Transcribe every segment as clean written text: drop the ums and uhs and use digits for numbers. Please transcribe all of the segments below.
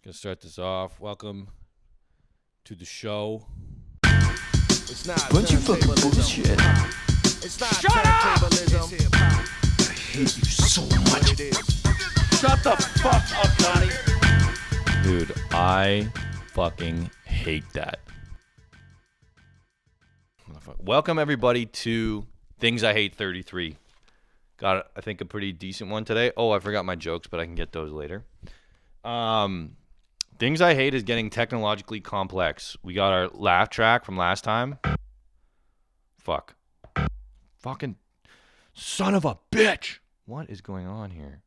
Gonna start this off. Welcome to the show. It's not bunch of fucking bullshit. It's not Shut up! I hate you so much. Shut the fuck up, Donnie. Dude, I fucking hate that. Welcome everybody to Things I Hate 33. Got, I think, a pretty decent one today. Oh, I forgot my jokes, but I can get those later. Things I hate is getting technologically complex. We got our laugh track from last time. Fucking son of a bitch. What is going on here?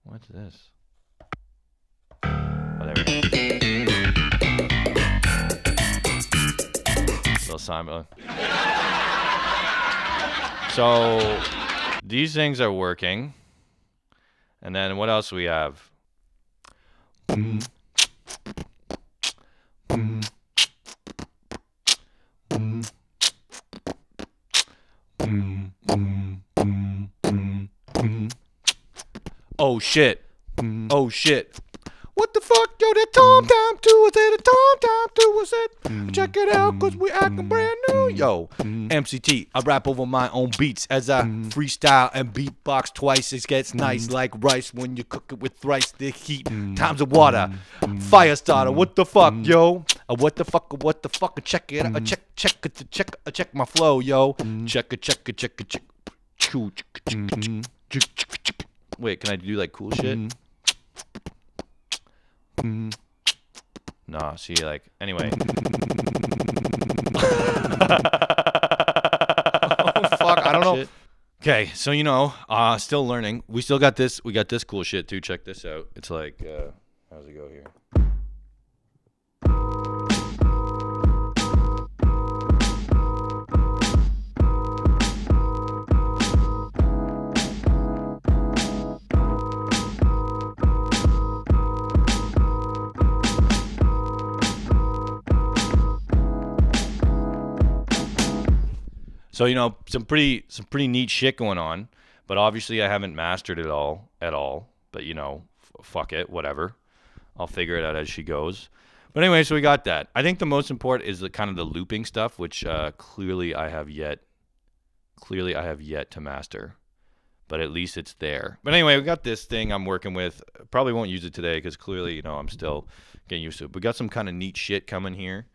What's this? Oh, there we go. Little Simon. So, these things are working. And then what else do we have? Oh shit. Oh shit. What the fuck? Yo, that Tom Time 2 was it? A Tom Time 2 was it? Check it out, cause we acting brand new. Yo, MCT, I rap over my own beats as I freestyle and beatbox twice. It gets nice like rice when you cook it with thrice the heat times of water. Fire starter, what the fuck, yo? What the fuck? Check it out. Check my flow, yo. Check it. Wait, can I do like cool shit? Nah, see, like, anyway. Oh, fuck, I don't know. Okay, so, still learning. We still got this. We got this cool shit, too. Check this out. It's like, how's it go here? So, some pretty neat shit going on, but obviously I haven't mastered it all at all, but fuck it, whatever. I'll figure it out as she goes. But anyway, so we got that. I think the most important is the kind of the looping stuff, which clearly I have yet to master, but at least it's there. But anyway, we got this thing I'm working with. Probably won't use it today because clearly, I'm still getting used to it. We got some kind of neat shit coming here.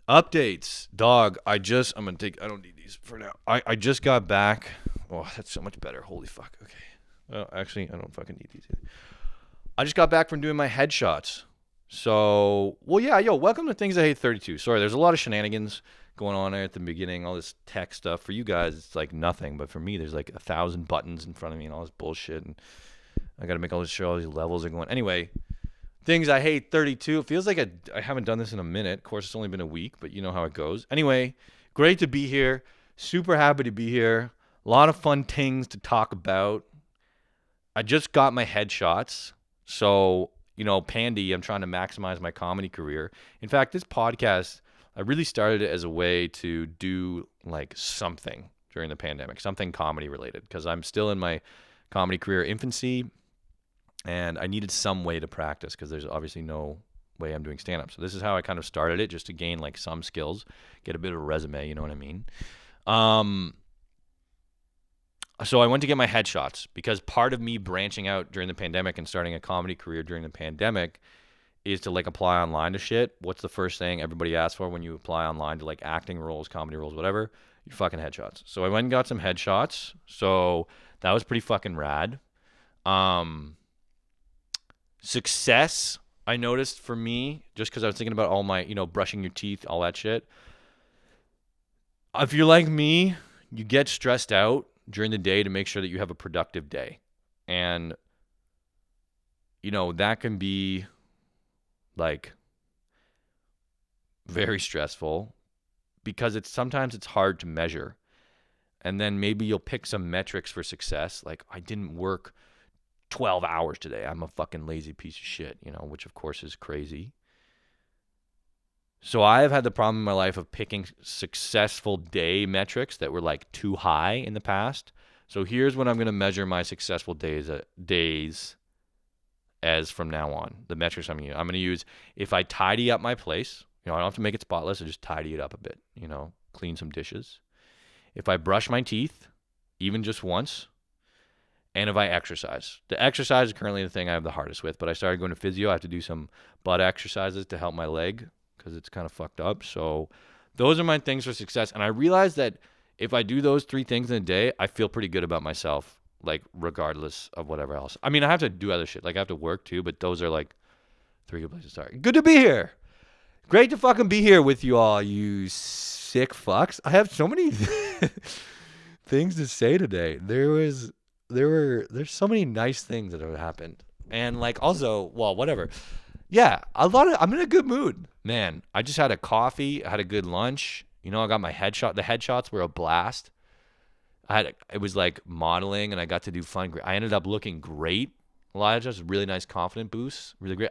Updates, dog. I don't need these for now. I just got back. Oh, that's so much better. Holy fuck. Okay. Well, actually, I don't fucking need these either. I just got back from doing my headshots. So, welcome to Things I Hate 32. Sorry, there's a lot of shenanigans going on there at the beginning. All this tech stuff. For you guys, it's like nothing. But for me, there's like 1,000 buttons in front of me and all this bullshit. And I got to make all these levels are going. Anyway. Things I Hate 32. It feels like I haven't done this in a minute. Of course, it's only been a week, but you know how it goes. Anyway, great to be here. Super happy to be here. A lot of fun things to talk about. I just got my headshots. So, Pandy, I'm trying to maximize my comedy career. In fact, this podcast, I really started it as a way to do like something during the pandemic, something comedy related, because I'm still in my comedy career infancy. And I needed some way to practice because there's obviously no way I'm doing stand-up. So this is how I kind of started it, just to gain like some skills, get a bit of a resume, you know what I mean? So I went to get my headshots because part of me branching out during the pandemic and starting a comedy career during the pandemic is to like apply online to shit. What's the first thing everybody asks for when you apply online to like acting roles, comedy roles, whatever? Your fucking headshots. So I went and got some headshots. So that was pretty fucking rad. Success, I noticed for me, just because I was thinking about all my, brushing your teeth, all that shit. If you're like me, you get stressed out during the day to make sure that you have a productive day. And, that can be like very stressful because sometimes it's hard to measure. And then maybe you'll pick some metrics for success. Like, I didn't work 12 hours today. I'm a fucking lazy piece of shit, which of course is crazy. So I have had the problem in my life of picking successful day metrics that were like too high in the past. So here's what I'm going to measure my successful days as from now on. The metrics I'm going to use, if I tidy up my place, I don't have to make it spotless, I just tidy it up a bit, clean some dishes. If I brush my teeth, even just once, and if I exercise. The exercise is currently the thing I have the hardest with, but I started going to physio. I have to do some butt exercises to help my leg because it's kind of fucked up. So those are my things for success. And I realized that if I do those 3 things in a day, I feel pretty good about myself, like regardless of whatever else. I mean, I have to do other shit. Like I have to work too, but those are like 3 good places to start. Good to be here. Great to fucking be here with you all, you sick fucks. I have so many things to say today. There's so many nice things that have happened. And like also, well, whatever. Yeah, I'm in a good mood, man. I just had a coffee, I had a good lunch. I got my headshot. The headshots were a blast. It was like modeling and I got to do fun. I ended up looking great. A lot of just really nice confident boosts. Really great.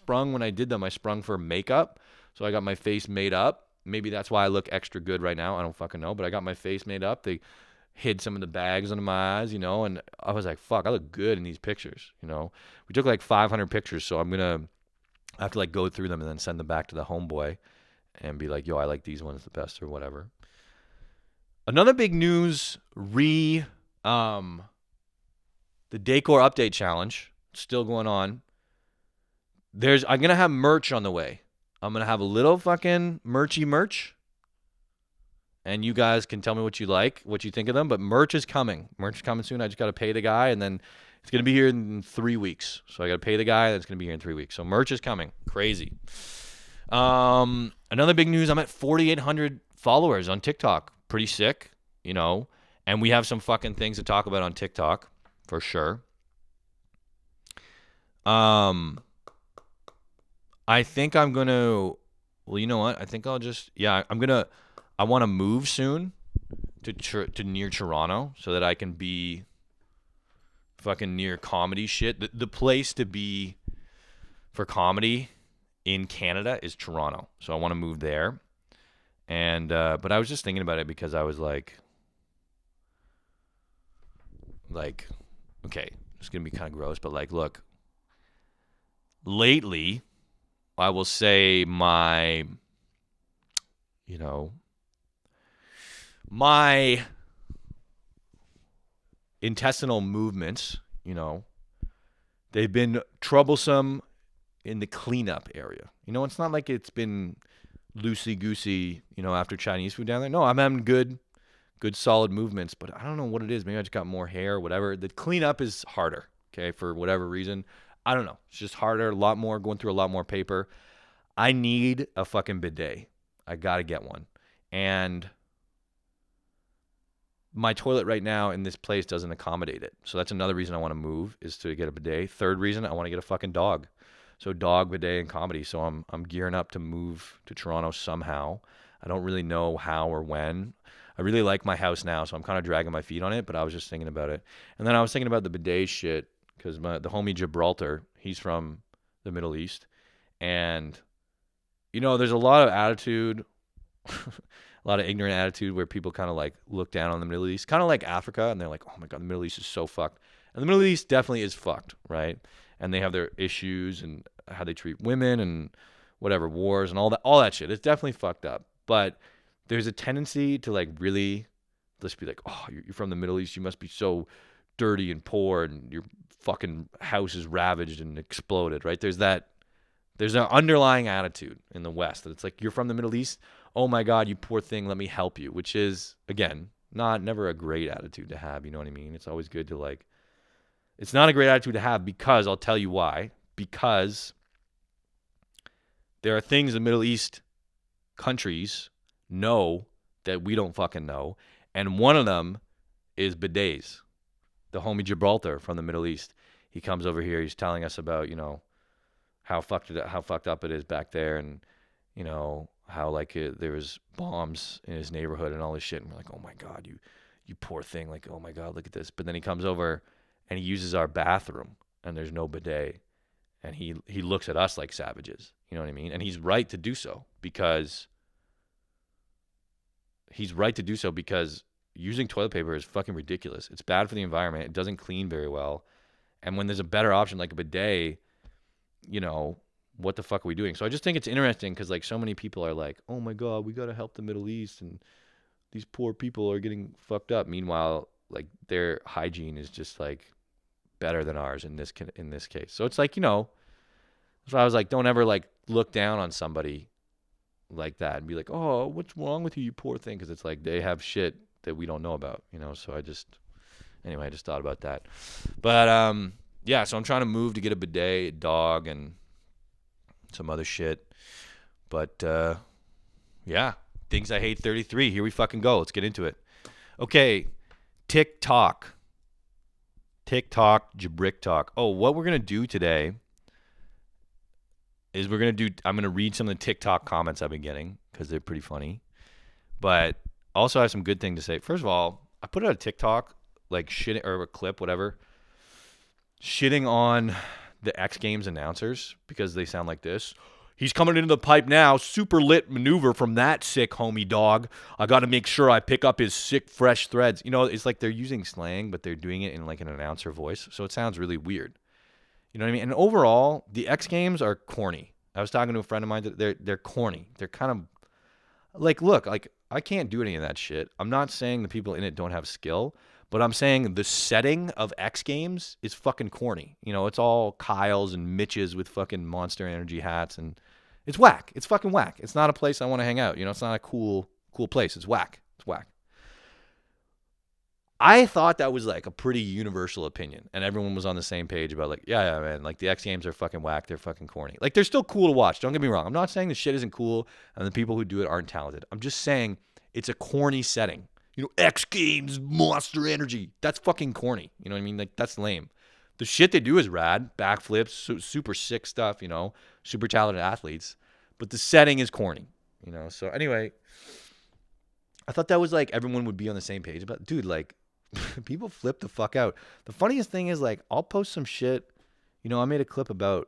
When I did them, I sprung for makeup. So I got my face made up. Maybe that's why I look extra good right now. I don't fucking know, but I got my face made up. They hid some of the bags under my eyes, and I was like, fuck, I look good in these pictures, We took like 500 pictures, so I have to like go through them and then send them back to the homeboy and be like, yo, I like these ones the best or whatever. Another big news, the Decor Update Challenge, still going on. I'm going to have merch on the way. I'm going to have a little fucking merch. And you guys can tell me what you like, what you think of them. But merch is coming. Merch is coming soon. I just got to pay the guy. And then it's going to be here in 3 weeks. So I got to pay the guy. And it's going to be here in 3 weeks. So merch is coming. Crazy. Another big news. I'm at 4,800 followers on TikTok. Pretty sick, And we have some fucking things to talk about on TikTok. For sure. I think I'm going to, well, you know what? I think I'll just, I want to move soon to near Toronto so that I can be fucking near comedy shit. The place to be for comedy in Canada is Toronto. So I want to move there. And, but I was just thinking about it because I was like, okay, it's going to be kind of gross, but like, look, lately, I will say my intestinal movements, they've been troublesome in the cleanup area. It's not like it's been loosey-goosey, after Chinese food down there. No, I'm having good solid movements, but I don't know what it is. Maybe I just got more hair or whatever. The cleanup is harder, okay, for whatever reason. I don't know. It's just harder, going through a lot more paper. I need a fucking bidet. I got to get one. And my toilet right now in this place doesn't accommodate it. So that's another reason I want to move, is to get a bidet. Third reason, I want to get a fucking dog. So dog, bidet, and comedy. So I'm gearing up to move to Toronto somehow. I don't really know how or when. I really like my house now, so I'm kind of dragging my feet on it, but I was just thinking about it. And then I was thinking about the bidet shit, because the homie Gibraltar, he's from the Middle East. And, there's a lot of attitude, a lot of ignorant attitude where people kind of like look down on the Middle East, kind of like Africa, and they're like, oh my God, the Middle East is so fucked. And the Middle East definitely is fucked, right? And they have their issues and how they treat women and whatever, wars and all that shit. It's definitely fucked up. But there's a tendency to like really just be like, oh, you're from the Middle East, you must be so dirty and poor and your fucking house is ravaged and exploded, right? There's an underlying attitude in the West that it's like, you're from the Middle East, oh my God, you poor thing, let me help you, which is, again, never a great attitude to have, you know what I mean? It's always good to like, it's not a great attitude to have because, I'll tell you why, because there are things the Middle East countries know that we don't fucking know, and one of them is bidets. The homie Gibraltar from the Middle East, he comes over here, he's telling us about, how fucked up it is back there, and, how like there was bombs in his neighborhood and all this shit, and we're like, oh my God, you poor thing, like, oh my God, look at this. But then he comes over and he uses our bathroom and there's no bidet, and he looks at us like savages, you know what I mean? And he's right to do so because using toilet paper is fucking ridiculous. It's bad for the environment. It doesn't clean very well. And when there's a better option like a bidet, what the fuck are we doing? So I just think it's interesting because like so many people are like, oh my God, we got to help the Middle East and these poor people are getting fucked up. Meanwhile, like their hygiene is just like better than ours in this case. So it's like, so I was like, don't ever like look down on somebody like that and be like, oh, what's wrong with you, you poor thing? Because it's like they have shit that we don't know about, So I just thought about that. But yeah, so I'm trying to move to get a bidet, a dog, and some other shit. But yeah, things I hate 33. Here we fucking go. Let's get into it. Okay, TikTok, Jabrick Talk. Oh, what we're gonna do today is I'm gonna read some of the TikTok comments I've been getting because they're pretty funny. But also I have some good thing to say. First of all, I put out a TikTok like shitting or a clip, whatever, shitting on the X Games announcers because they sound like this. He's coming into the pipe now. Super lit maneuver from that sick homie dog. I got to make sure I pick up his sick fresh threads. It's like they're using slang, but they're doing it in like an announcer voice. So it sounds really weird. You know what I mean? And overall, the X Games are corny. I was talking to a friend of mine. They're corny. They're kind of like, look, like I can't do any of that shit. I'm not saying the people in it don't have skill, but I'm saying the setting of X Games is fucking corny. It's all Kyles and Mitches with fucking Monster Energy hats, and it's whack. It's fucking whack. It's not a place I want to hang out. It's not a cool place. It's whack. It's whack. I thought that was like a pretty universal opinion, and everyone was on the same page about like, yeah, man, like the X Games are fucking whack. They're fucking corny. Like they're still cool to watch. Don't get me wrong. I'm not saying the shit isn't cool and the people who do it aren't talented. I'm just saying it's a corny setting. X Games, Monster Energy. That's fucking corny. You know what I mean? Like, that's lame. The shit they do is rad. Backflips, super sick stuff, super talented athletes. But the setting is corny, So anyway, I thought that was like everyone would be on the same page. But dude, like, people flip the fuck out. The funniest thing is like, I'll post some shit. I made a clip about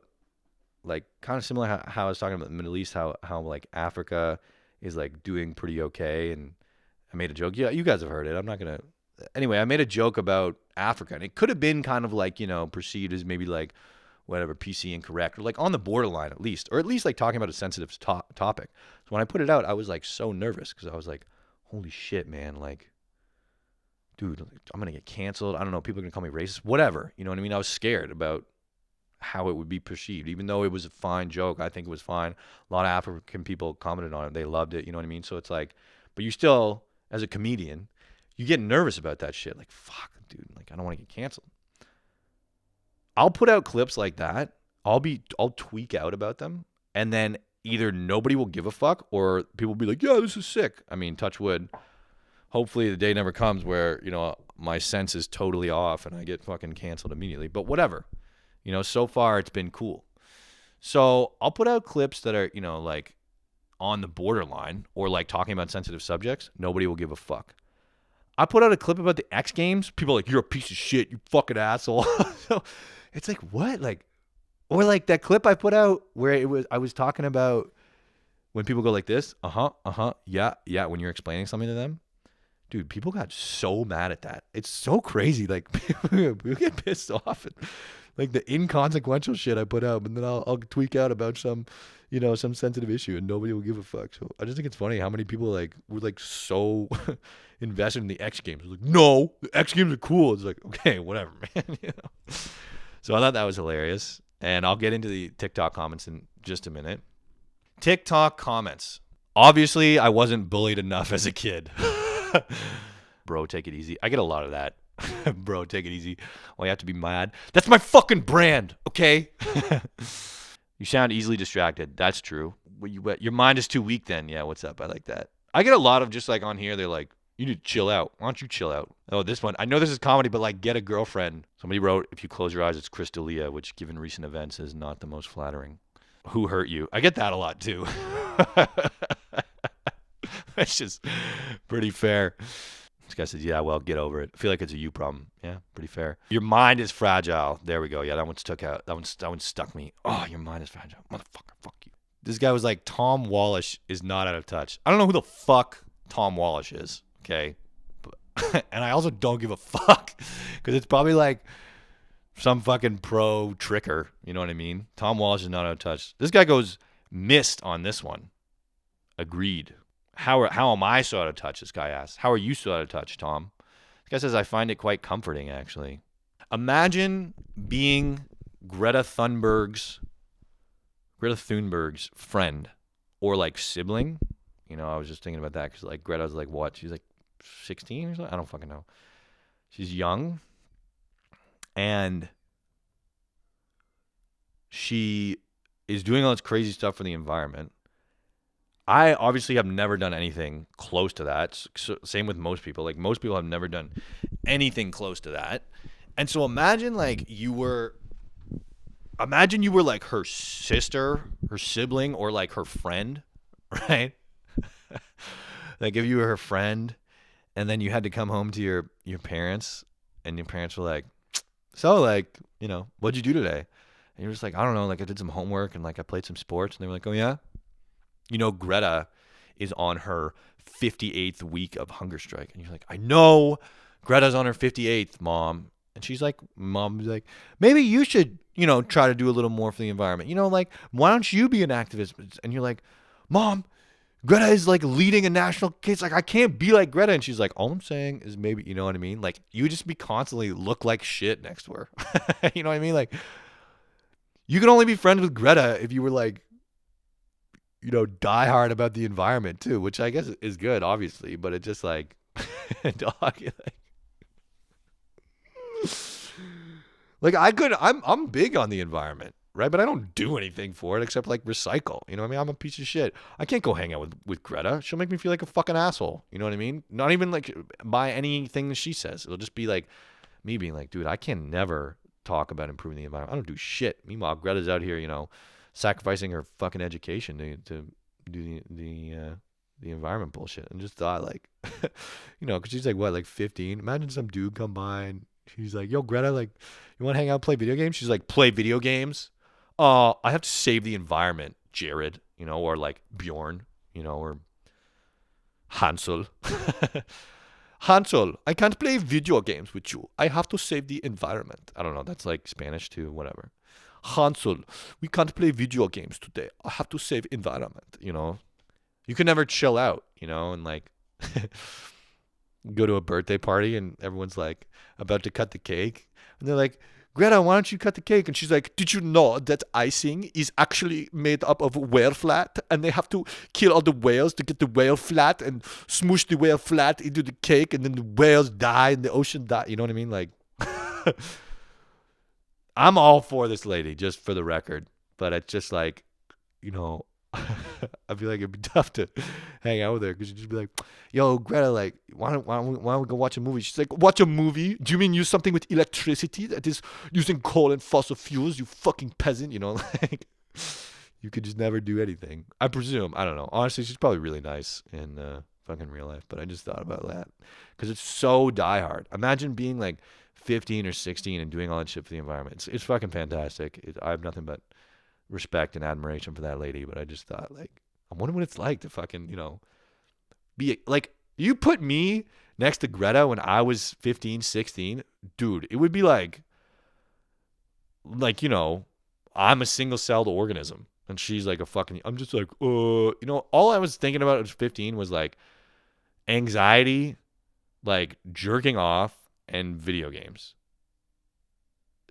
like kind of similar how I was talking about the Middle East, how like Africa is like doing pretty okay, and I made a joke. Yeah, you guys have heard it. I'm not going to. Anyway, I made a joke about Africa, and it could have been kind of like, perceived as maybe like whatever, PC incorrect, or like on the borderline at least, or at least like talking about a sensitive topic. So when I put it out, I was like so nervous because I was like, holy shit, man. Like, dude, I'm going to get canceled. I don't know. People are going to call me racist, whatever. You know what I mean? I was scared about how it would be perceived, even though it was a fine joke. I think it was fine. A lot of African people commented on it. They loved it. You know what I mean? So it's like, but you still, as a comedian, you get nervous about that shit. Like, fuck, dude. Like, I don't want to get canceled. I'll put out clips like that. I'll tweak out about them. And then either nobody will give a fuck or people will be like, yeah, this is sick. I mean, touch wood. Hopefully the day never comes where, my sense is totally off and I get fucking canceled immediately. But whatever. So far it's been cool. So I'll put out clips that are, like on the borderline or like talking about sensitive subjects. Nobody will give a fuck. I put out a clip about the X Games. People are like, you're a piece of shit, you fucking asshole. So it's like, what? Like, or like that clip I put out where I was talking about when people go like this, yeah, when you're explaining something to them. Dude, people got so mad at that. It's so crazy. Like, people get pissed off at like the inconsequential shit I put out, and then I'll tweak out about some sensitive issue, and nobody will give a fuck. So I just think it's funny how many people like were like so invested in the X Games. Like, no, the X Games are cool. It's like, okay, whatever, man. So I thought that was hilarious, and I'll get into the TikTok comments in just a minute. TikTok comments. Obviously, I wasn't bullied enough as a kid. Bro, take it easy. I get a lot of that. Bro, take it easy. Well, you have to be mad. That's my fucking brand, okay? You sound easily distracted. That's true. Your mind is too weak then. Yeah, what's up? I like that. I get a lot of just like on here, they're like, you need to chill out. Why don't you chill out? Oh, this one. I know this is comedy, but like, get a girlfriend. Somebody wrote, if you close your eyes, it's Chris D'Elia, which given recent events is not the most flattering. Who hurt you? I get that a lot too. That's just pretty fair. This guy says, yeah, well, get over it. I feel like it's a you problem. Yeah, pretty fair. Your mind is fragile. There we go. Yeah, that one stuck out. That one stuck me. Oh, your mind is fragile. Motherfucker, fuck you. This guy was like, Tom Wallish is not out of touch. I don't know who the fuck Tom Wallish is, okay? And I also don't give a fuck because it's probably like some fucking pro tricker. You know what I mean? Tom Walsh is not out of touch. This guy goes missed on this one. Agreed. How am I so out of touch? This guy asks. How are you so out of touch, Tom? This guy says, I find it quite comforting, actually. Imagine being Greta Thunberg's friend or like sibling. You know, I was just thinking about that because like Greta's like what? She's like 16 or something? I don't fucking know. She's young. And she is doing all this crazy stuff for the environment. I obviously have never done anything close to that. So, same with most people. Like most people have never done anything close to that. And so imagine you were like her sister, her sibling, or like her friend, right? Like if you were her friend and then you had to come home to your parents and your parents were like, so like, you know, what'd you do today? And you're just like, I don't know, like I did some homework and like I played some sports. And they were like, oh yeah? You know, Greta is on her 58th week of hunger strike. And you're like, I know Greta's on her 58th, Mom. And she's like, Mom's like, maybe you should, you know, try to do a little more for the environment. You know, like, why don't you be an activist? And you're like, Mom, Greta is like leading a national case. Like, I can't be like Greta. And she's like, all I'm saying is maybe, you know what I mean? Like, you just be constantly look like shit next to her. You know what I mean? Like, you can only be friends with Greta if you were like, you know, die hard about the environment too, which I guess is good, obviously, but it's just like, dog, like I'm big on the environment, right? But I don't do anything for it except like recycle. You know what I mean? I'm a piece of shit. I can't go hang out with Greta. She'll make me feel like a fucking asshole. You know what I mean? Not even like by anything that she says. It'll just be like me being like, dude, I can never talk about improving the environment. I don't do shit. Meanwhile, Greta's out here, you know, sacrificing her fucking education to do the environment bullshit. And just thought like, you know, because she's like what, like 15. Imagine some dude come by and she's like, yo, Greta, like, you want to hang out and play video games? She's like, play video games? I have to save the environment, Jared, you know, or like Bjorn, you know, or Hansel. Hansel, I can't play video games with you. I have to save the environment. I don't know. That's like Spanish too, whatever. Hansel, we can't play video games today. I have to save environment, you know. You can never chill out, you know, and like go to a birthday party and everyone's like about to cut the cake. And they're like, Greta, why don't you cut the cake? And she's like, did you know that icing is actually made up of whale flat? And they have to kill all the whales to get the whale flat and smoosh the whale flat into the cake. And then the whales die and the ocean die. You know what I mean? Like, I'm all for this lady, just for the record. But it's just like, you know, I feel like it'd be tough to hang out with her because she'd just be like, yo, Greta, like, why don't we go watch a movie? She's like, watch a movie? Do you mean use something with electricity that is using coal and fossil fuels, you fucking peasant? You know, like, you could just never do anything. I presume. I don't know. Honestly, she's probably really nice in fucking real life. But I just thought about that because it's so diehard. Imagine being like 15 or 16 and doing all that shit for the environment. It's fucking fantastic. I have nothing but respect and admiration for that lady, but I just thought, like, I wonder what it's like to fucking, you know, be like, you put me next to Greta when I was 15, 16, dude, it would be like, you know, I'm a single-celled organism and she's like a fucking, I'm just like, you know, all I was thinking about at 15 was like anxiety, like jerking off and video games.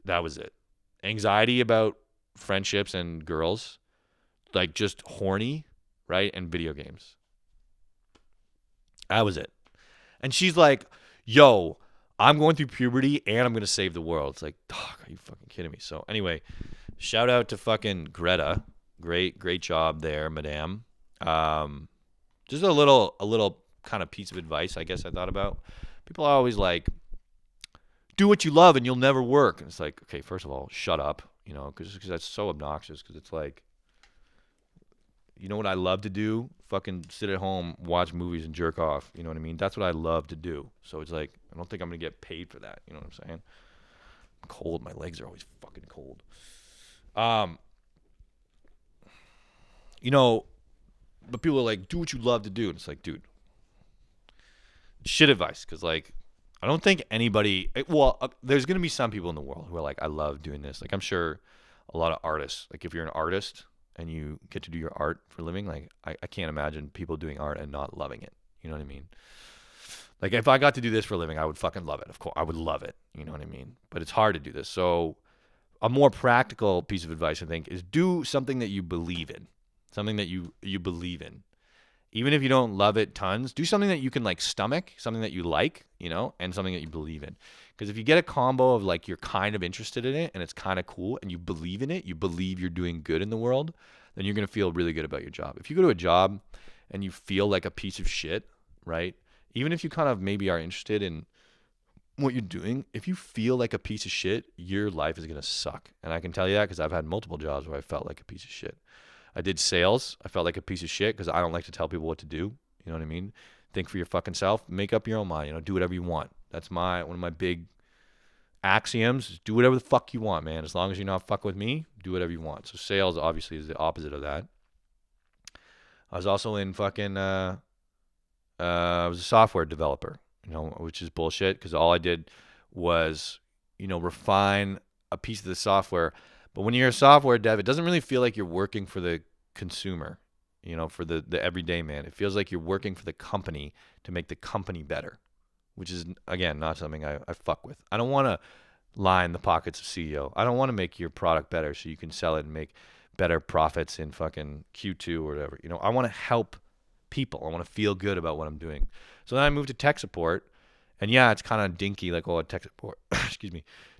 That was it. Anxiety about friendships and girls, like just horny, right? And video games. That was it. And she's like, yo, I'm going through puberty and I'm going to save the world. It's like, dog, are you fucking kidding me? So anyway, shout out to fucking Greta. Great job there, madame. Just a little kind of piece of advice I guess I thought about. People are always like, do what you love and you'll never work. And it's like, okay, first of all, shut up, you know, because that's so obnoxious. Because it's like, you know what I love to do? Fucking sit at home, watch movies, and jerk off. You know what I mean? That's what I love to do. So it's like, I don't think I'm going to get paid for that. You know what I'm saying? I'm cold. My legs are always fucking cold. You know, but people are like, do what you love to do. And it's like, dude, shit advice. Because, like, I don't think anybody. There's gonna be some people in the world who are like, I love doing this. Like I'm sure a lot of artists. Like if you're an artist and you get to do your art for a living, like I can't imagine people doing art and not loving it. You know what I mean? Like if I got to do this for a living, I would fucking love it. Of course, I would love it. You know what I mean? But it's hard to do this. So a more practical piece of advice, I think, is do something that you believe in, something that you believe in. Even if you don't love it tons, do something that you can like stomach, something that you like, you know, and something that you believe in. Because if you get a combo of like you're kind of interested in it and it's kind of cool and you believe in it, you believe you're doing good in the world, then you're going to feel really good about your job. If you go to a job and you feel like a piece of shit, right? Even if you kind of maybe are interested in what you're doing, if you feel like a piece of shit, your life is going to suck. And I can tell you that because I've had multiple jobs where I felt like a piece of shit. I did sales. I felt like a piece of shit because I don't like to tell people what to do. You know what I mean? Think for your fucking self. Make up your own mind. You know, do whatever you want. That's one of my big axioms. Is do whatever the fuck you want, man. As long as you're not fucking with me, do whatever you want. So sales obviously is the opposite of that. I was also in fucking. I was a software developer. You know, which is bullshit because all I did was, you know, refine a piece of the software. But when you're a software dev, it doesn't really feel like you're working for the consumer, you know, for the everyday man. It feels like you're working for the company to make the company better, which is, again, not something I fuck with. I don't want to line the pockets of CEO. I don't want to make your product better so you can sell it and make better profits in fucking Q2 or whatever. You know, I want to help people. I want to feel good about what I'm doing. So then I moved to tech support. And yeah, it's kind of dinky, like, oh, tech support,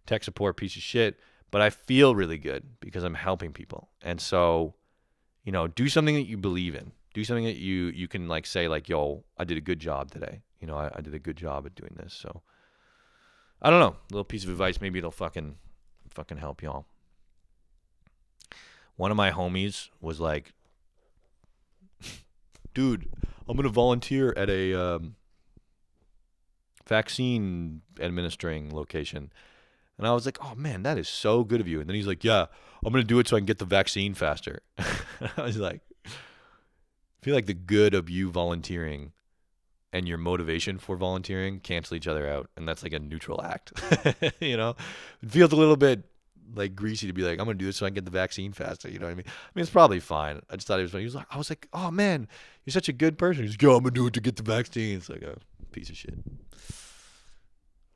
tech support piece of shit. But I feel really good because I'm helping people. And so, you know, do something that you believe in. Do something that you can like say like, yo, I did a good job today. You know, I did a good job at doing this. So I don't know. A little piece of advice. Maybe it'll fucking help y'all. One of my homies was like, dude, I'm going to volunteer at a vaccine administering location. And I was like, oh, man, that is so good of you. And then he's like, yeah, I'm going to do it so I can get the vaccine faster. I was like, I feel like the good of you volunteering and your motivation for volunteering cancel each other out. And that's like a neutral act. You know, it feels a little bit like greasy to be like, I'm going to do this so I can get the vaccine faster. You know what I mean? I mean, it's probably fine. I just thought it was funny. I was like, oh, man, you're such a good person. He's like, yo, I'm going to do it to get the vaccine. It's like a piece of shit.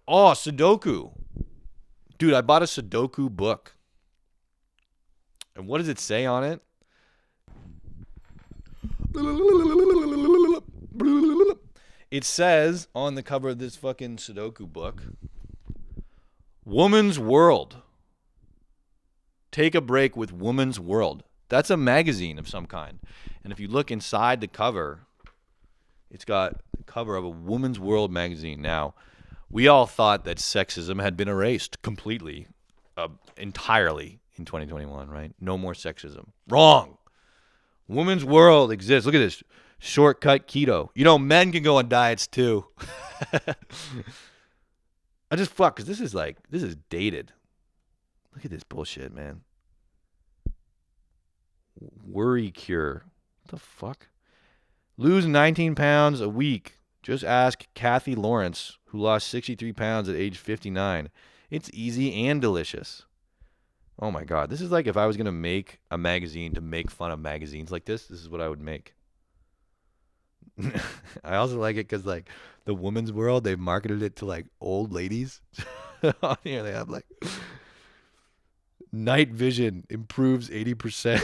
Oh, Sudoku. Dude, I bought a Sudoku book. And what does it say on it? It says on the cover of this fucking Sudoku book, Woman's World. Take a break with Woman's World. That's a magazine of some kind. And if you look inside the cover, it's got the cover of a Woman's World magazine. Now, we all thought that sexism had been erased completely, entirely in 2021, right? No more sexism. Wrong. Women's World exists. Look at this. Shortcut keto. You know, men can go on diets too. I just fuck, because this is dated. Look at this bullshit, man. Worry cure. What the fuck? Lose 19 pounds a week. Just ask Kathy Lawrence, who lost 63 pounds at age 59. It's easy and delicious. Oh my God. This is like if I was going to make a magazine to make fun of magazines like this is what I would make. I also like it because like the Woman's World, they've marketed it to like old ladies. On here they have like night vision improves 80%.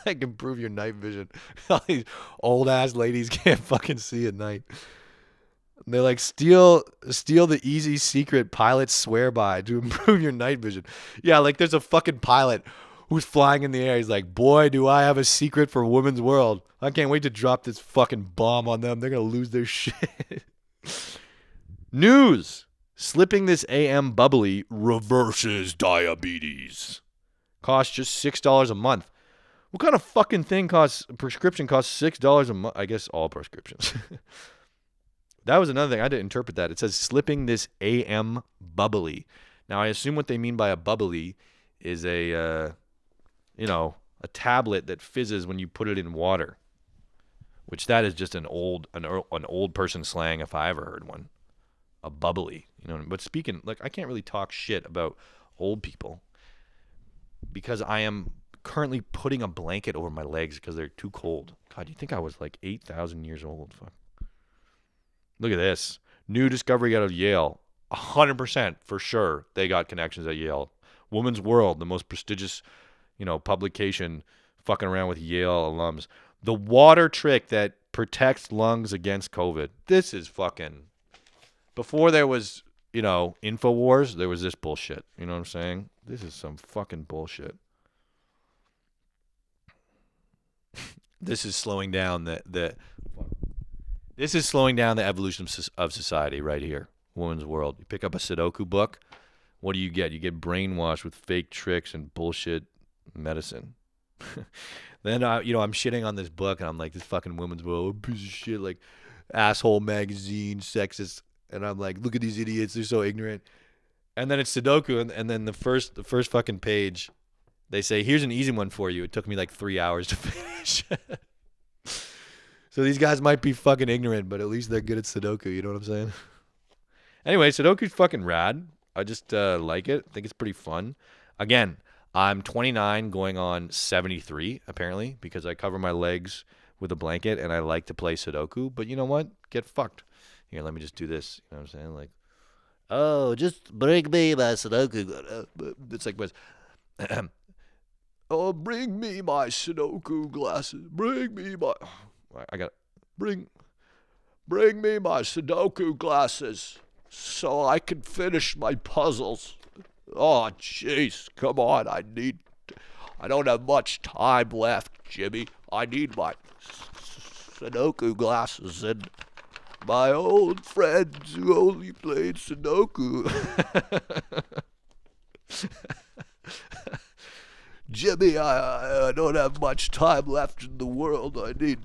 Like improve your night vision. All these old ass ladies can't fucking see at night. They like steal the easy secret pilots swear by to improve your night vision. Yeah, like there's a fucking pilot who's flying in the air. He's like, boy, do I have a secret for Women's World. I can't wait to drop this fucking bomb on them. They're gonna lose their shit. News. Slipping this AM bubbly reverses diabetes. Costs just $6 a month. What kind of fucking thing prescription costs $6 a month? I guess all prescriptions. That was another thing. I had to interpret that. It says slipping this AM bubbly. Now, I assume what they mean by a bubbly is a tablet that fizzes when you put it in water. which that is just an old person slang if I ever heard one. A bubbly, you know. But speaking, like, I can't really talk shit about old people because I am currently putting a blanket over my legs because they're too cold. God, you think I was like 8,000 years old? Fuck. Look at this. New discovery out of Yale. 100% for sure they got connections at Yale. Woman's World, the most prestigious, you know, publication fucking around with Yale alums. The water trick that protects lungs against COVID. This is fucking... Before there was, you know, InfoWars, there was this bullshit. You know what I'm saying? This is some fucking bullshit. This is slowing down this is slowing down the evolution of society right here. Woman's World. You pick up a Sudoku book, what do you get? You get brainwashed with fake tricks and bullshit medicine. Then, you know, I'm shitting on this book, and I'm like, this fucking Woman's World, piece of shit, like, asshole magazine, sexist. And I'm like, look at these idiots, they're so ignorant. And then it's Sudoku, and then the first fucking page, they say, here's an easy one for you. It took me like 3 hours to finish. So these guys might be fucking ignorant, but at least they're good at Sudoku, you know what I'm saying? Anyway, Sudoku's fucking rad. I just like it. I think it's pretty fun. Again, I'm 29 going on 73, apparently, because I cover my legs with a blanket, and I like to play Sudoku. But you know what? Get fucked. Here, let me just do this. You know what I'm saying? Like, oh, just bring me my Sudoku. It's like, oh, bring me my Sudoku glasses. Bring me my... Bring me my Sudoku glasses so I can finish my puzzles. Oh, jeez, come on. I don't have much time left, Jimmy. I need my Sudoku glasses and my old friends who only played Sudoku. Jimmy, I don't have much time left in the world. I need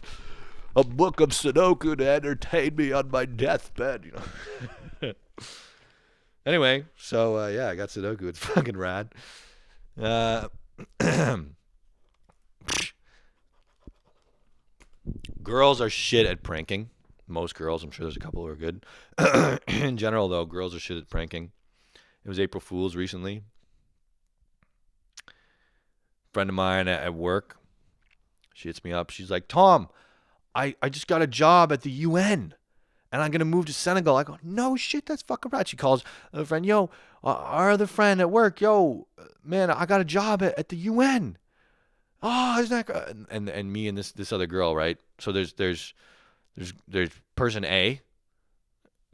a book of Sudoku to entertain me on my deathbed. You know. Anyway, so yeah, I got Sudoku. It's fucking rad. Girls are shit at pranking. Most girls, I'm sure there's a couple who are good. In general, though, girls are shit at pranking. It was April Fool's recently. Friend of mine at work, she hits me up. She's like, Tom, I just got a job at the UN, and I'm going to move to Senegal. I go, no shit, that's fucking right. She calls a friend, yo, our other friend at work, yo, man, I got a job at the UN. Oh, isn't that... And me and this other girl, right? So there's person A,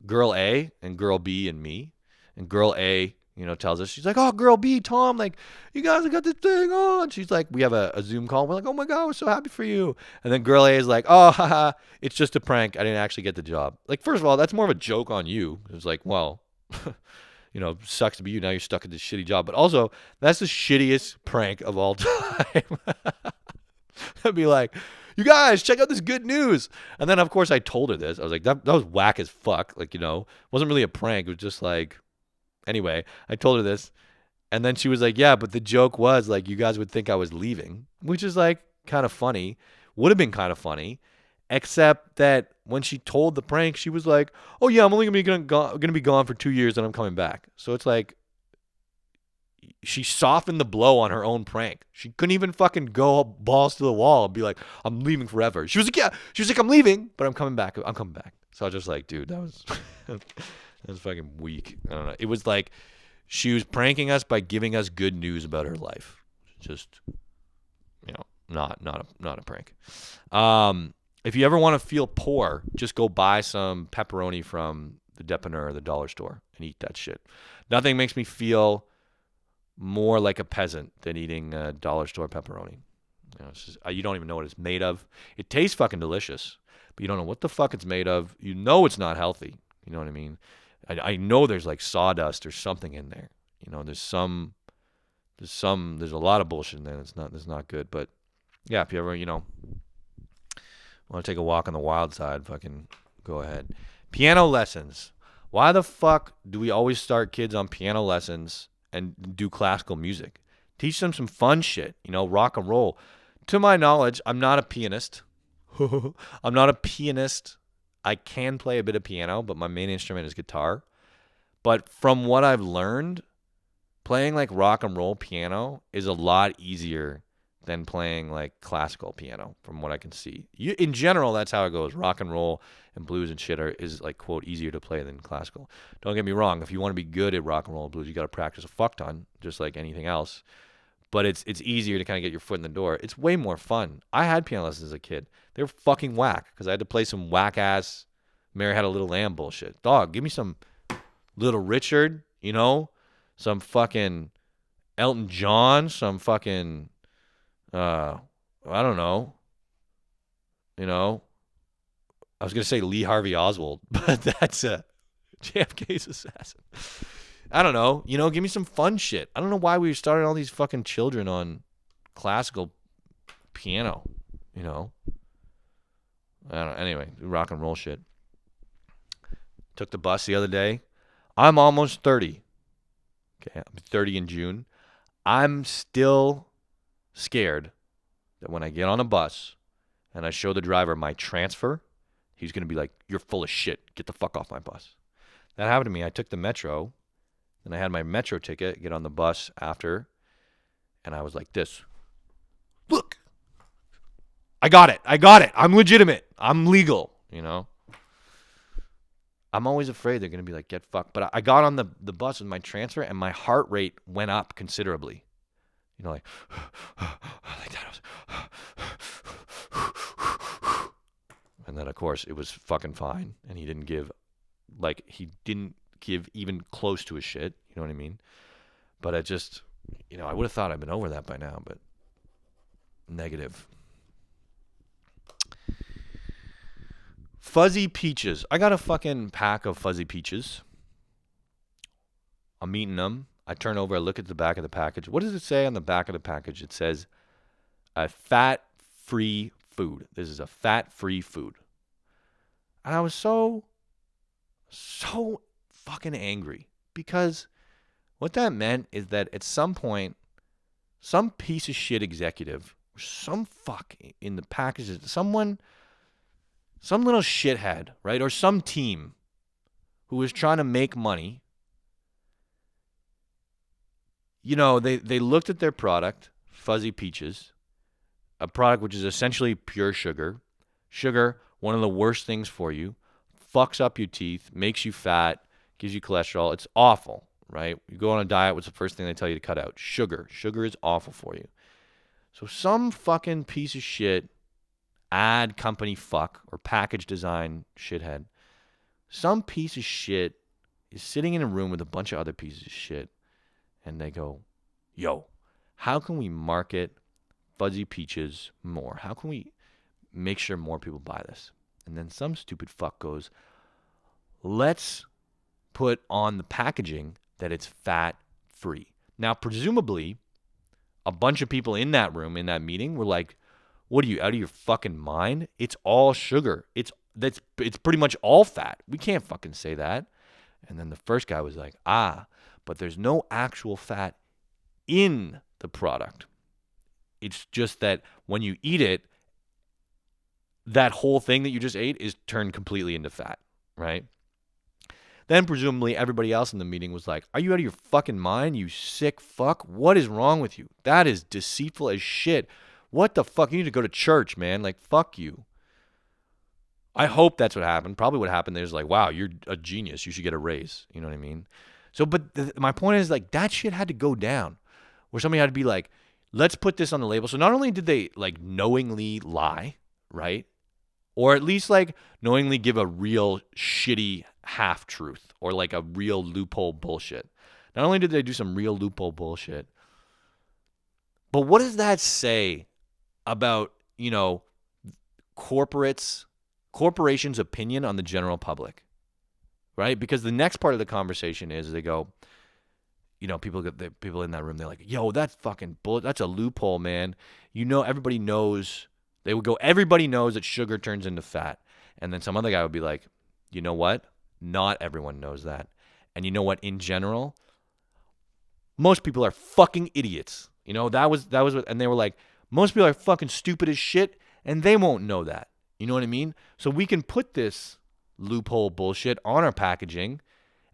girl A, and girl B and me. And girl A, you know, tells us, she's like, oh, girl B, Tom, like, you guys have got this thing on. She's like, we have a Zoom call. We're like, oh my God, we're so happy for you. And then girl A is like, oh, haha, it's just a prank. I didn't actually get the job. Like, first of all, that's more of a joke on you. It's like, well, you know, sucks to be you. Now you're stuck at this shitty job. But also, that's the shittiest prank of all time. I'd be like, you guys, check out this good news. And then, of course, I told her this. I was like, that was whack as fuck. Like, you know, it wasn't really a prank. It was just like, anyway, I told her this. And then she was like, yeah, but the joke was like, you guys would think I was leaving, which is like kind of funny. Would have been kind of funny, except that when she told the prank, she was like, oh, yeah, I'm only going to be gone for 2 years and I'm coming back. So it's like, she softened the blow on her own prank. She couldn't even fucking go balls to the wall and be like, I'm leaving forever. She was like, yeah. She was like, I'm leaving, but I'm coming back. I'm coming back. So I was just like, dude, that was that was fucking weak. I don't know. It was like she was pranking us by giving us good news about her life. Just, you know, not a prank. If you ever want to feel poor, just go buy some pepperoni from the dépanneur or the dollar store and eat that shit. Nothing makes me feel more like a peasant than eating dollar store pepperoni. You know, it's just, you don't even know what it's made of. It tastes fucking delicious, but you don't know what the fuck it's made of. You know it's not healthy. You know what I mean? I know there's like sawdust or something in there. You know, there's a lot of bullshit in there. It's not good. But yeah, if you ever, you know, want to take a walk on the wild side, fucking go ahead. Piano lessons. Why the fuck do we always start kids on piano lessons and do classical music? Teach them some fun shit, you know, rock and roll. To my knowledge, I'm not a pianist. I'm not a pianist. I can play a bit of piano, but my main instrument is guitar. But from what I've learned, playing like rock and roll piano is a lot easier than playing like classical piano, from what I can see. In general, that's how it goes. Rock and roll and blues and shit is like, quote, easier to play than classical. Don't get me wrong. If you want to be good at rock and roll and blues, you got to practice a fuck ton, just like anything else. But it's easier to kind of get your foot in the door. It's way more fun. I had piano lessons as a kid. They were fucking whack because I had to play some whack-ass Mary Had a Little Lamb bullshit. Dog, give me some Little Richard, you know? Some fucking Elton John, some fucking, I don't know. You know? I was going to say Lee Harvey Oswald, but that's JFK's assassin. I don't know. You know, give me some fun shit. I don't know why we started all these fucking children on classical piano, you know? I don't know. Anyway, rock and roll shit. Took the bus the other day. I'm almost 30. Okay, I'm 30 in June. I'm still scared that when I get on a bus and I show the driver my transfer, he's going to be like, "You're full of shit. Get the fuck off my bus." That happened to me. I took the metro, and I had my metro ticket, get on the bus after, and I was like this. Look, I got it. I'm legitimate. I'm legal, you know? I'm always afraid they're going to be like, get fucked. But I got on the bus with my transfer, and my heart rate went up considerably. You know, like that. And then, of course, it was fucking fine. And he didn't give even close to a shit. You know what I mean? But I just, I would have thought I'd been over that by now, but negative. Fuzzy peaches. I got a fucking pack of fuzzy peaches. I'm eating them. I turn over, I look at the back of the package. What does it say on the back of the package? It says a fat-free food. This is a fat-free food. And I was so fucking angry because what that meant is that at some point, some piece of shit executive, or some fuck in the package, some little shithead, right? Or some team who was trying to make money. They looked at their product, Fuzzy Peaches, a product which is essentially pure sugar. Sugar, one of the worst things for you, fucks up your teeth, makes you fat, gives you cholesterol. It's awful, right? You go on a diet, what's the first thing they tell you to cut out? Sugar. Sugar is awful for you. So some fucking piece of shit, ad company fuck, or package design shithead, some piece of shit is sitting in a room with a bunch of other pieces of shit, and they go, "Yo, how can we market Fuzzy Peaches more? How can we make sure more people buy this?" And then some stupid fuck goes, "Let's put on the packaging that it's fat-free." Now, presumably, a bunch of people in that room, in that meeting, were like, "What are you, out of your fucking mind? It's all sugar. It's pretty much all fat. We can't fucking say that." And then the first guy was like, but there's no actual fat in the product. It's just that when you eat it, that whole thing that you just ate is turned completely into fat, right? Then presumably everybody else in the meeting was like, "Are you out of your fucking mind, you sick fuck? What is wrong with you? That is deceitful as shit. What the fuck? You need to go to church, man. Like, fuck you." I hope that's what happened. Probably what happened there is like, "Wow, you're a genius. You should get a raise." You know what I mean? So, but my point is, like, that shit had to go down where somebody had to be like, "Let's put this on the label." So not only did they like knowingly lie, right? Or at least like knowingly give a real shitty half truth or like a real loophole bullshit. Not only did they do some real loophole bullshit, but what does that say about, corporations' opinion on the general public, right? Because the next part of the conversation is they go, people in that room, they're like, "Yo, that's fucking bull. That's a loophole, man. Everybody knows." They would go, "Everybody knows that sugar turns into fat." And then some other guy would be like, "You know what? Not everyone knows that. And you know what? In general, most people are fucking idiots." That was what, and they were like, "Most people are fucking stupid as shit, and they won't know that." You know what I mean? So we can put this loophole bullshit on our packaging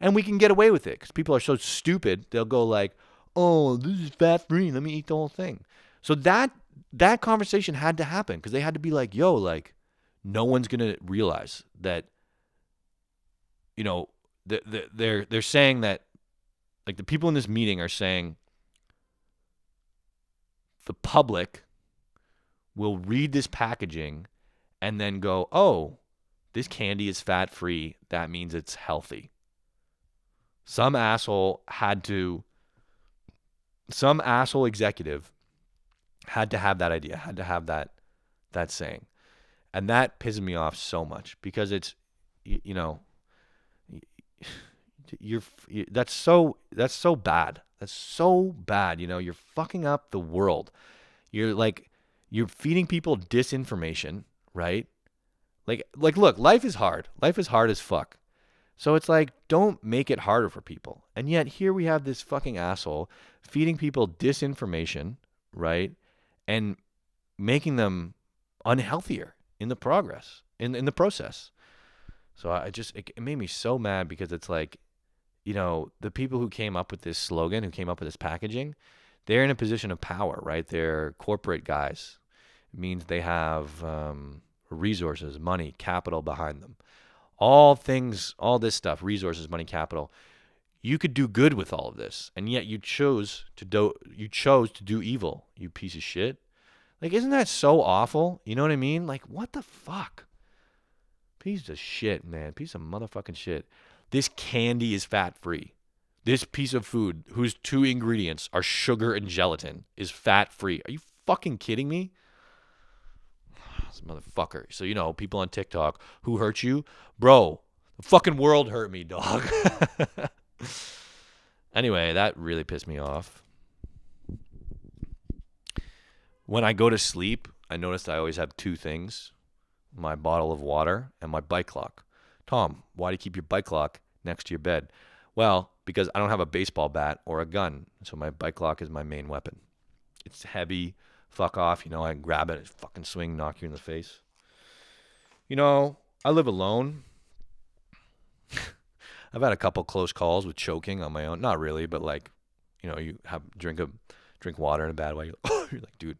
and we can get away with it because people are so stupid. They'll go like, oh, this is fat free. Let me eat the whole thing. So that conversation had to happen because they had to be like, yo, like, no one's going to realize that, you know, they're saying that, like, the people in this meeting are saying the public will read this packaging and then go, oh, this candy is fat-free. That means it's healthy. Some asshole executive had to have that idea, had to have that saying. And that pisses me off so much because it's, you know, that's so bad. That's so bad. You know, you're fucking up the world. You're feeding people disinformation, right? Like, look, life is hard. Life is hard as fuck. So it's like, don't make it harder for people. And yet here we have this fucking asshole feeding people disinformation, right? And making them unhealthier in the progress, in the process. So it made me so mad because it's like, you know, the people who came up with this slogan, who came up with this packaging, they're in a position of power, right? They're corporate guys. It means they have resources, money, capital behind them. All this stuff, resources, money, capital. You could do good with all of this, and yet you chose to do evil, you piece of shit. Like, isn't that so awful? You know what I mean? Like, what the fuck? Piece of shit, man. Piece of motherfucking shit. This candy is fat-free. This piece of food, whose 2 ingredients are sugar and gelatin, is fat-free. Are you fucking kidding me? This motherfucker. So, you know, people on TikTok, who hurt you? Bro, the fucking world hurt me, dog. Anyway, that really pissed me off. When I go to sleep, I noticed I always have 2 things. My bottle of water and my bike clock. Tom, why do you keep your bike clock next to your bed? Well, because I don't have a baseball bat or a gun. So my bike clock is my main weapon. It's heavy. Fuck off. You know, I grab it, fucking swing, knock you in the face. You know, I live alone. I've had a couple close calls with choking on my own. Not really, but like, you know, you have drink water in a bad way. You're like, dude,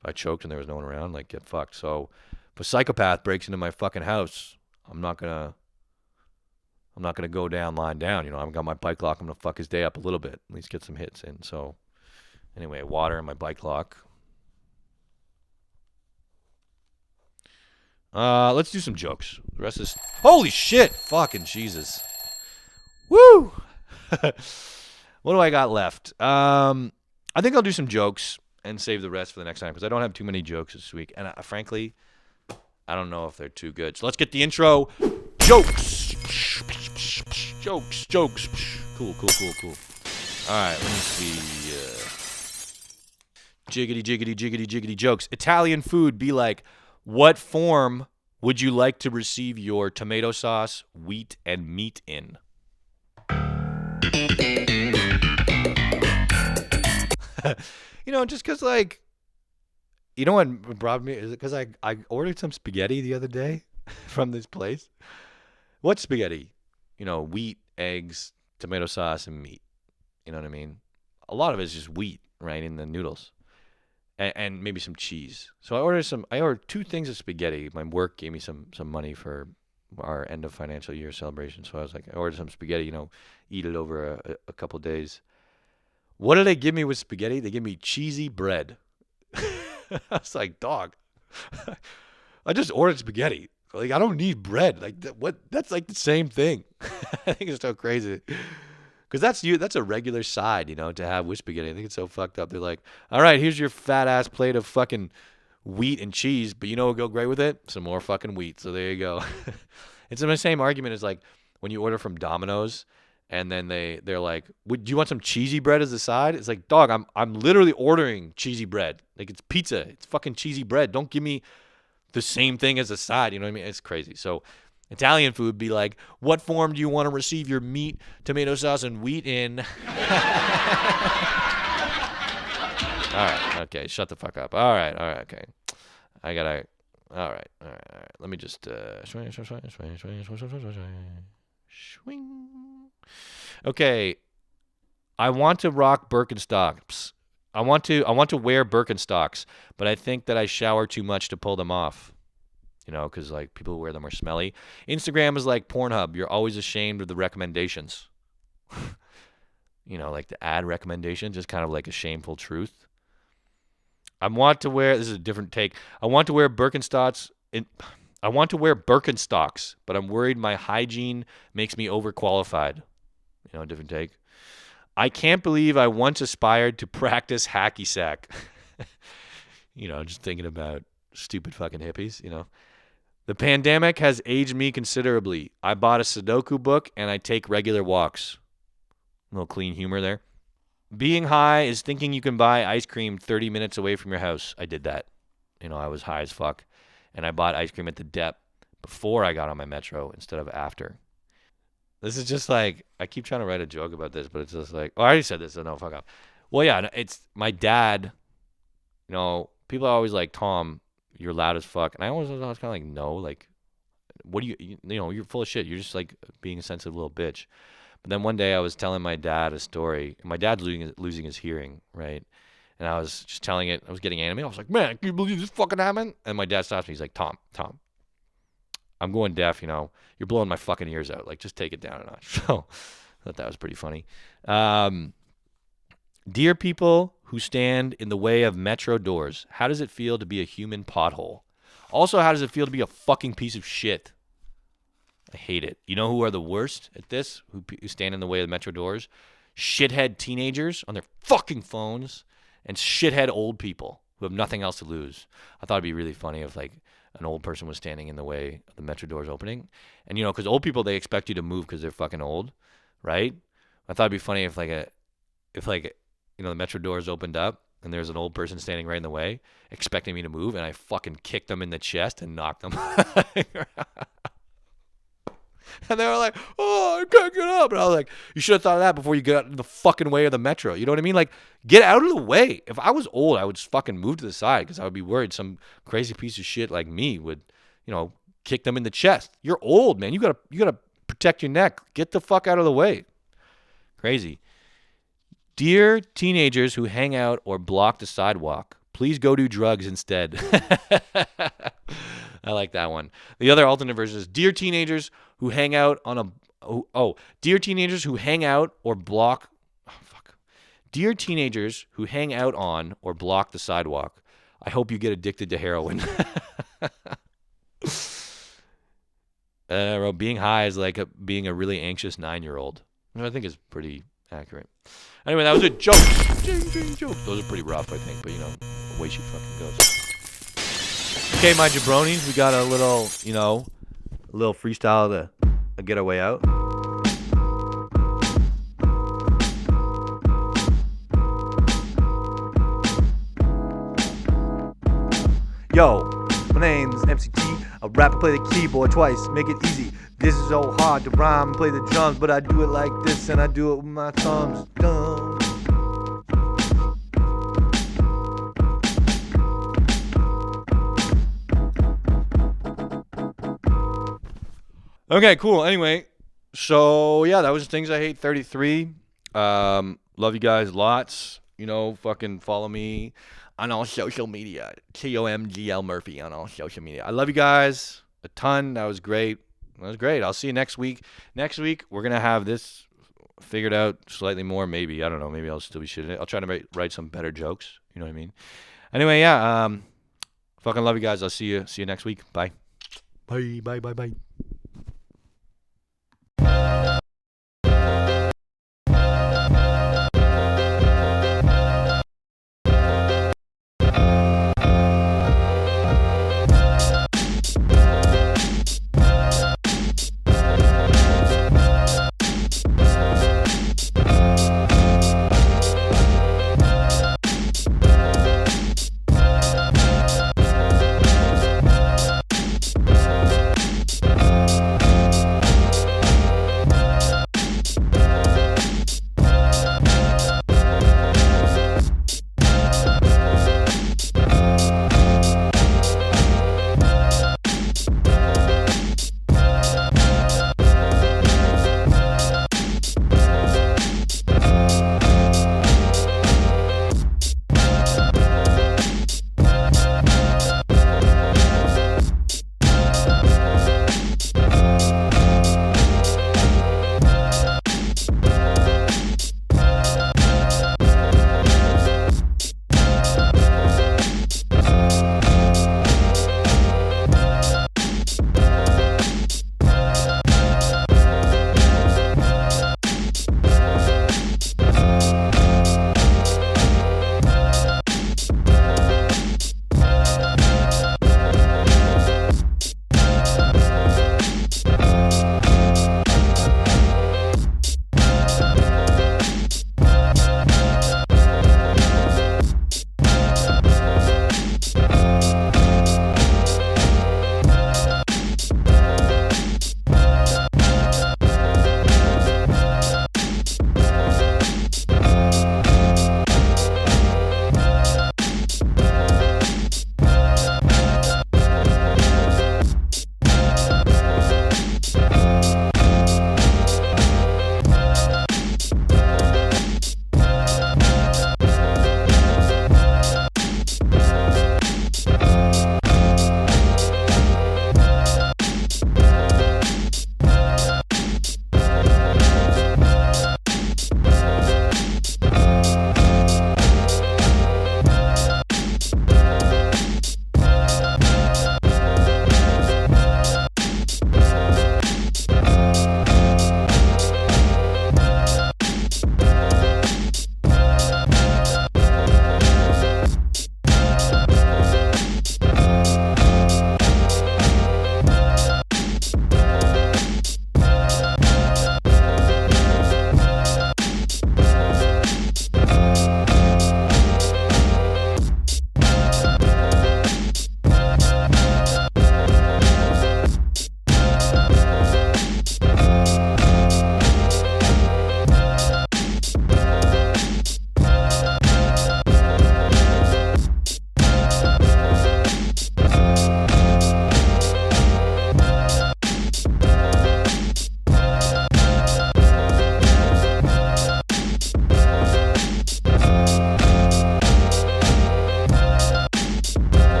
if I choked and there was no one around, like, get fucked. So if a psychopath breaks into my fucking house, I'm not gonna go down, lying down. You know, I've got my bike lock. I'm gonna fuck his day up a little bit, at least get some hits in. So anyway, water and my bike lock. Let's do some jokes. The rest is holy shit, fucking Jesus. Woo! What do I got left? I think I'll do some jokes and save the rest for the next time because I don't have too many jokes this week, and frankly, I don't know if they're too good. So let's get the intro. Jokes. Jokes. Cool. All right, let me see. Jiggity jokes. Italian food be like, what form would you like to receive your tomato sauce, wheat, and meat in? You know, just because, like, you know what brought me? Is it because I ordered some spaghetti the other day from this place? What spaghetti? You know, wheat, eggs, tomato sauce, and meat. You know what I mean? A lot of it is just wheat, right, in the noodles. And maybe some cheese. So I ordered 2 things of spaghetti. My work gave me some money for our end of financial year celebration. So I was like, I ordered some spaghetti, you know, eat it over a couple of days. What did they give me with spaghetti? They give me cheesy bread. I was like, dog, I just ordered spaghetti. Like, I don't need bread. Like, what? That's like the same thing. I think it's so crazy. Because that's a regular side, you know, to have with spaghetti. I think it's so fucked up. They're like, all right, here's your fat-ass plate of fucking wheat and cheese, but you know what would go great with it? Some more fucking wheat. So there you go. It's the same argument as, like, when you order from Domino's, and then they're like, do you want some cheesy bread as a side? It's like, dog, I'm literally ordering cheesy bread. Like, it's pizza. It's fucking cheesy bread. Don't give me the same thing as a side. You know what I mean? It's crazy. So Italian food be like, what form do you want to receive your meat, tomato sauce, and wheat in? All right. Okay. Shut the fuck up. All right. Okay. I All right. Let me just swing. Okay. I want to rock Birkenstocks. I want to wear Birkenstocks, but I think that I shower too much to pull them off. You know, because like people who wear them are smelly. Instagram is like Pornhub. You're always ashamed of the recommendations. You know, like the ad recommendations, just kind of like a shameful truth. I want to wear. This is a different take. I want to wear Birkenstocks. I want to wear Birkenstocks, but I'm worried my hygiene makes me overqualified. You know, different take. I can't believe I once aspired to practice hacky sack. You know, just thinking about stupid fucking hippies, you know. The pandemic has aged me considerably. I bought a Sudoku book and I take regular walks. A little clean humor there. Being high is thinking you can buy ice cream 30 minutes away from your house. I did that. You know, I was high as fuck. And I bought ice cream at the Dep before I got on my metro instead of after. This is just like, I keep trying to write a joke about this, but it's just like, oh, I already said this, so no, fuck off. Well, yeah, it's my dad. You know, people are always like, Tom, you're loud as fuck. And I was kind of like, no, like, what do you know, you're full of shit. You're just like being a sensitive little bitch. But then one day I was telling my dad a story. And my dad's losing his hearing, right? And I was just telling it. I was getting animated. I was like, man, can you believe this fucking happened? And my dad stops me. He's like, Tom, I'm going deaf, you know. You're blowing my fucking ears out. Like, just take it down a notch. So I thought that was pretty funny. Dear people who stand in the way of metro doors, how does it feel to be a human pothole? Also, how does it feel to be a fucking piece of shit? I hate it. You know who are the worst at this? Who stand in the way of the metro doors? Shithead teenagers on their fucking phones and shithead old people who have nothing else to lose. I thought it'd be really funny if like an old person was standing in the way of the metro doors opening. And you know, because old people, they expect you to move because they're fucking old, right? I thought it'd be funny if you know, the metro doors opened up and there's an old person standing right in the way expecting me to move, and I fucking kicked them in the chest and knocked them. And they were like, oh, I can't get up. And I was like, you should have thought of that before you got in the fucking way of the metro. You know what I mean? Like, get out of the way. If I was old, I would just fucking move to the side because I would be worried some crazy piece of shit like me would, you know, kick them in the chest. You're old, man. You gotta protect your neck. Get the fuck out of the way. Crazy. Dear teenagers who hang out or block the sidewalk, please go do drugs instead. I like that one. The other alternate version is, dear teenagers who hang out on a dear teenagers who hang out or block Dear teenagers who hang out on or block the sidewalk, I hope you get addicted to heroin. Being high is like being a really anxious 9-year-old. I think is pretty accurate. Anyway, that was a joke. Those are pretty rough, I think, but you know, the way she fucking goes. Okay, my jabronis, we got a little, you know, a little freestyle to get our way out. Yo, my name's MCT. I rap and play the keyboard twice, make it easy. This is so hard to rhyme and play the drums, but I do it like this and I do it with my thumbs. Dumb. Okay, cool. Anyway, so yeah, that was Things I Hate 33. Love you guys lots. You know, fucking follow me on all social media. TOMGL Murphy on all social media. I love you guys a ton. That was great. I'll see you next week. Next week, we're going to have this figured out slightly more. Maybe. I don't know. Maybe I'll still be shitting it. I'll try to write some better jokes. You know what I mean? Anyway, yeah. Fucking love you guys. I'll see you next week. Bye. Bye.